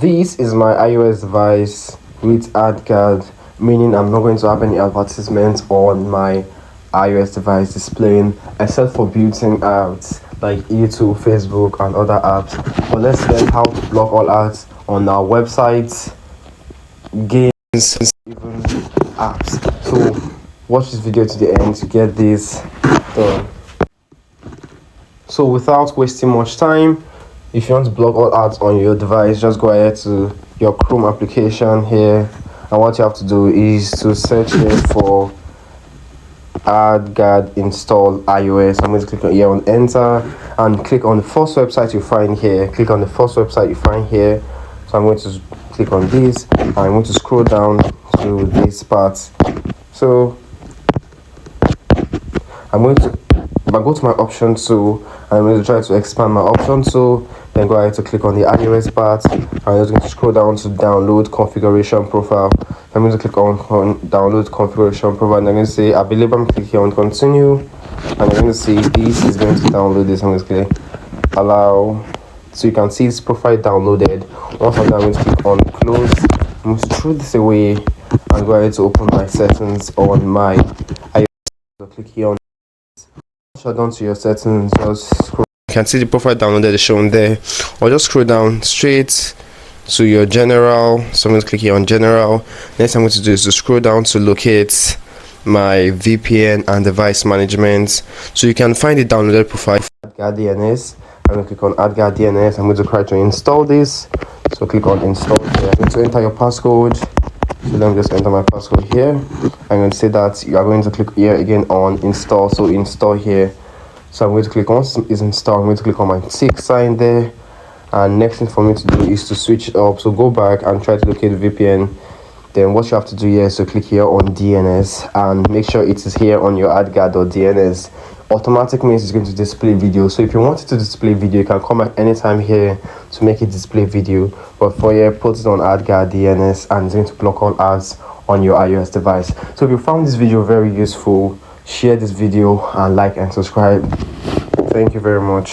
This is my iOS device with AdGuard, meaning I'm not going to have any advertisements on my iOS device displaying except for built-in apps like YouTube, Facebook, and other apps. But let's learn how to block all ads on our websites, games, even apps. So watch this video to the end to get this done. So without wasting much time, if you want to block all ads on your device, just go ahead to your Chrome application here, and what you have to do is to search here for AdGuard install iOS. I'm going to click on here on enter and click on the first website you find here. Click on the first website you find here. So I'm going to click on this and I'm going to scroll down to this part. So if I go to my option 2, I'm going to try to expand my option 2, then go ahead to click on the iOS part. I'm just going to scroll down to download configuration profile. I'm going to click on download configuration profile, and I'm going to say available. I'm clicking on continue, and I'm going to see this is going to download this. I'm going to click allow, so you can see this profile downloaded. Once I'm done, I'm going to click on close. I'm going to throw this away and go ahead to open my settings on my iOS. So click here on. Once you're done to your settings, just scroll. You can see the profile downloaded is shown there, or just scroll down straight to your general. So I'm going to click here on general. Next I'm going to do is to scroll down to locate my VPN and device management, so you can find the downloaded profile. AdGuard DNS. I'm going to click on AdGuard DNS. I'm going to try to install this, so click on install here. I'm going to enter your passcode. So let me just enter my passcode here. I'm going to say that you are going to click here again on install, so install here. So I'm going to click, once it's installed, I'm going to click on my tick sign there, and next thing for me to do is to switch it up. So go back and try to locate the VPN. Then what you have to do here is to click here on DNS and make sure it is here on your AdGuard.DNS. Automatic means it's going to display video. So if you want it to display video, you can come at any time here to make it display video. But for here, put it on AdGuard DNS and it's going to block all ads on your iOS device. So if you found this video very useful, share this video and like and subscribe. Thank you very much.